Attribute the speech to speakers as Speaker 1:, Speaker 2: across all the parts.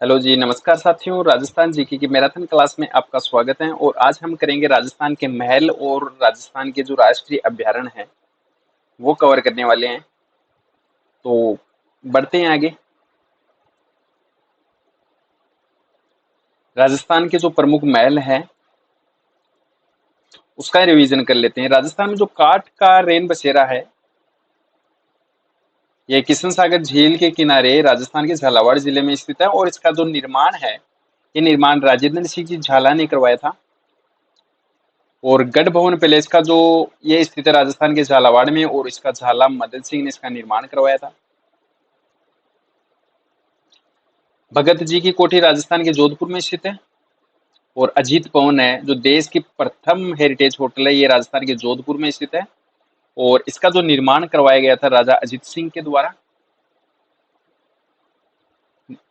Speaker 1: Hello जी, नमस्कार साथियों। Rajasthan GK की मैराथन क्लास में आपका स्वागत है और आज हम करेंगे राजस्थान के महल और राजस्थान के जो राष्ट्रीय अभ्यारण्य हैं वो कवर करने वाले हैं। तो बढ़ते हैं आगे। राजस्थान के जो प्रमुख महल हैं उसका रिवीजन कर लेते हैं। राजस्थान में जो काठ का रेन बसेरा है यह किशन सागर झील के किनारे राजस्थान के झालावाड़ जिले में स्थित है और इसका जो निर्माण है ये निर्माण राजेंद्र सिंह जी झाला ने करवाया था। और गढ़ भवन पैलेस का जो ये स्थित है राजस्थान के झालावाड़ में और इसका झाला मदन सिंह ने इसका निर्माण करवाया था। भगत जी की कोठी राजस्थान के जोधपुर में स्थित है। और अजीत भवन है जो देश की प्रथम हेरिटेज होटल है ये राजस्थान के जोधपुर में स्थित है और इसका जो निर्माण करवाया गया था राजा अजीत सिंह के द्वारा।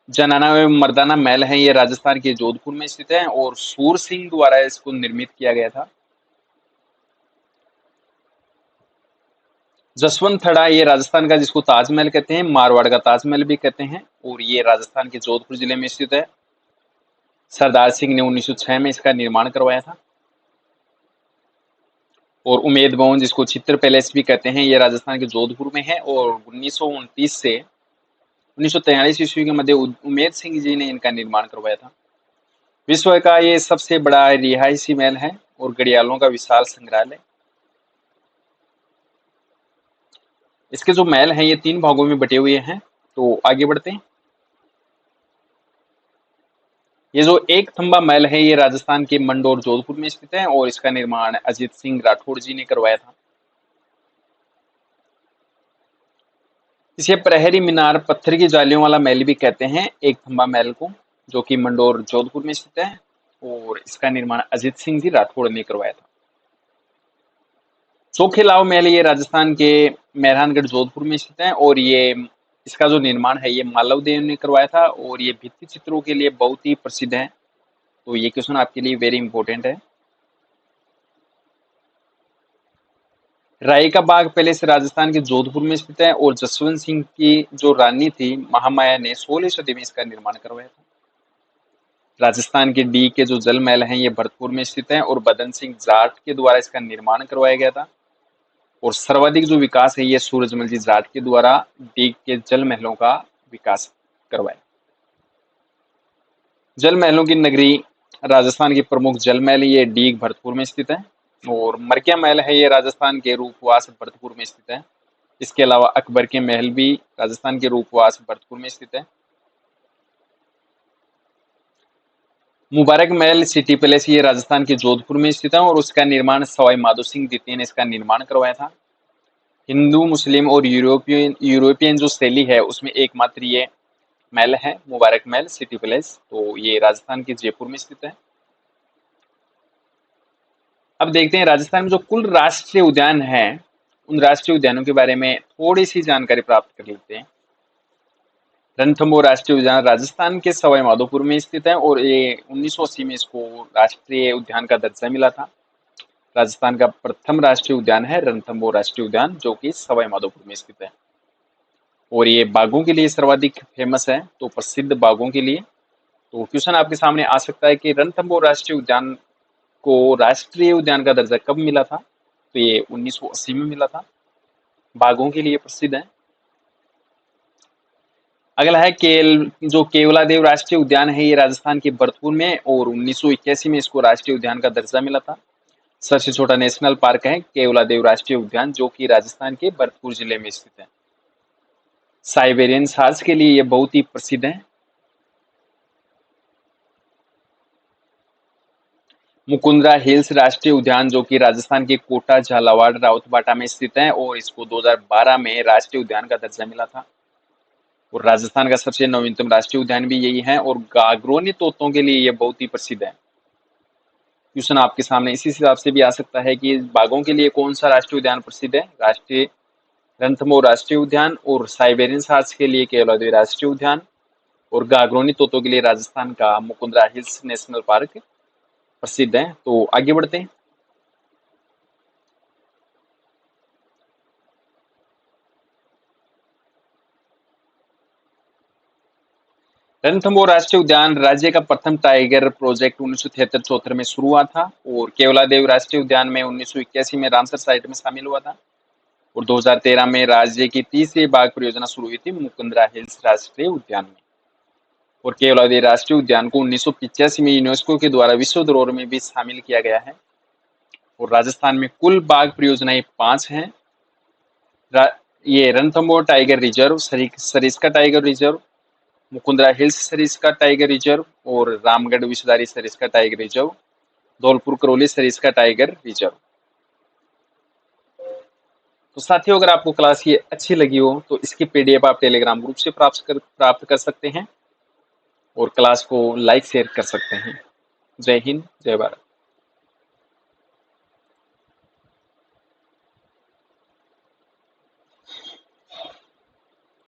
Speaker 1: जनाना एवं मर्दाना महल है ये राजस्थान के जोधपुर में स्थित है और सूर सिंह द्वारा इसको निर्मित किया गया था। जसवंत थड़ा ये राजस्थान का जिसको ताजमहल कहते हैं, मारवाड़ का ताजमहल भी कहते हैं और ये राजस्थान के जोधपुर जिले में स्थित है। सरदार सिंह ने 1906 में इसका निर्माण करवाया था। और उमेद भवन जिसको चित्र पैलेस भी कहते हैं ये राजस्थान के जोधपुर में है और 1929 से 1943 ईस्वी के मध्य उमेद सिंह जी ने इनका निर्माण करवाया था। विश्व का ये सबसे बड़ा रिहायशी महल है और घड़ियालों का विशाल संग्रहालय। इसके जो महल हैं ये 3 भागों में बटे हुए हैं। तो आगे बढ़ते हैं। ये जो एक थंबा महल है ये राजस्थान के मंडोर जोधपुर में स्थित है और इसका निर्माण अजीत सिंह राठौड़ जी ने करवाया था। इसे प्रहरी मीनार पत्थर की जालियों वाला महल भी कहते हैं, एक थंबा महल को, जो कि मंडोर जोधपुर में स्थित है और इसका निर्माण अजीत सिंह जी राठौड़ ने करवाया था। चोखेलाव महल ये राजस्थान के मेहरानगढ़ जोधपुर में स्थित है और ये इसका जो निर्माण है ये मालव देव ने करवाया था और ये भित्ति चित्रों के लिए बहुत ही प्रसिद्ध है। तो ये क्वेश्चन आपके लिए वेरी इंपॉर्टेंट है। राय का बाग पैलेस राजस्थान के जोधपुर में स्थित है और जसवंत सिंह की जो रानी थी महामाया ने 16वीं सदी में इसका निर्माण करवाया था। राजस्थान के डी के जो जल महल हैं ये भरतपुर में स्थित है और बदन सिंह जाट के द्वारा इसका निर्माण करवाया गया था। और सर्वाधिक जो विकास है ये सूरजमल जी जाट के द्वारा डी के जल महलों का विकास करवाया। जल महलों की नगरी राजस्थान के प्रमुख जल महल ये डीग भरतपुर में स्थित है। और मरकिया महल है ये राजस्थान के रूपवास भरतपुर में स्थित है। इसके अलावा अकबर के महल भी राजस्थान के रूपवास भरतपुर में स्थित है। मुबारक महल सिटी पैलेस ये राजस्थान के जोधपुर में स्थित है और उसका निर्माण सवाई माधो सिंह द्वितीय ने इसका निर्माण करवाया था। हिंदू मुस्लिम और यूरोपियन यूरोपियन जो शैली है उसमें एकमात्र ये महल है मुबारक महल सिटी पैलेस। तो ये राजस्थान के जयपुर में स्थित है। अब देखते हैं राजस्थान में जो कुल राष्ट्रीय उद्यान है उन राष्ट्रीय उद्यानों के बारे में थोड़ी सी जानकारी प्राप्त कर लेते हैं। रणथंभौर राष्ट्रीय उद्यान राजस्थान के सवाई माधोपुर में स्थित है और ये 1980 में इसको राष्ट्रीय उद्यान का दर्जा मिला था। राजस्थान का प्रथम राष्ट्रीय उद्यान है रणथंभौर राष्ट्रीय उद्यान जो कि सवाई माधोपुर में स्थित है। और ये बाघों के लिए सर्वाधिक फेमस है, तो प्रसिद्ध बाघों के लिए। तो क्वेश्चन आपके सामने आ सकता है कि रणथंभौर राष्ट्रीय उद्यान को राष्ट्रीय उद्यान का दर्जा कब मिला था? तो ये 1980 में मिला था। बाघों के लिए प्रसिद्ध है। अगला है जो केवलादेव राष्ट्रीय उद्यान है ये राजस्थान के भरतपुर में और 1981 में इसको राष्ट्रीय उद्यान का दर्जा मिला था। सबसे छोटा नेशनल पार्क है केवलादेव राष्ट्रीय उद्यान जो कि राजस्थान के भरतपुर जिले में स्थित है। साइबेरियन हॉर्स के लिए ये बहुत ही प्रसिद्ध है। मुकुंदरा हिल्स राष्ट्रीय उद्यान जो कि राजस्थान के कोटा झालावाड़ राउतबाटा में स्थित है और इसको 2012 में राष्ट्रीय उद्यान का दर्जा मिला था। और राजस्थान का सबसे नवीनतम राष्ट्रीय उद्यान भी यही है और गागरोनी तोतों के लिए ये बहुत ही प्रसिद्ध है। क्वेश्चन आपके सामने इसी हिसाब से भी आ सकता है कि बाघों के लिए कौन सा राष्ट्रीय उद्यान प्रसिद्ध है? राष्ट्रीय रणथंभौर राष्ट्रीय उद्यान और साइबेरियन हॉर्स के लिए केवलादेव राष्ट्रीय उद्यान और गागरोनी तोतों के लिए राजस्थान का मुकुंदरा हिल्स नेशनल पार्क प्रसिद्ध है। तो आगे बढ़ते हैं। रणथंभौर राष्ट्रीय उद्यान राज्य का प्रथम टाइगर प्रोजेक्ट 1973-74 में शुरू हुआ था और केवलादेव राष्ट्रीय उद्यान में 1981 में रामसर साइट में शामिल हुआ था और 2013 में राज्य की तीसरी बाघ परियोजना शुरू हुई थी मुकुंदरा हिल्स राष्ट्रीय उद्यान में। और केवलादेव राष्ट्रीय उद्यान को 1985 में यूनेस्को के द्वारा विश्व धरोहर में भी शामिल किया गया है। और राजस्थान में कुल बाघ परियोजनाएं 5 हैं। ये Ranthambore tiger reserve, Sariska tiger reserve, Mukundra hills Sariska tiger reserve और Ramgarh Vishdhari Sariska tiger reserve, Dholpur Karauli Sariska tiger reserve. तो साथियों, अगर आपको क्लास ये अच्छी लगी हो तो इसकी पीडीएफ आप टेलीग्राम ग्रुप से प्राप्त कर सकते हैं और क्लास को लाइक शेयर कर सकते हैं। जय हिंद, जय भारत।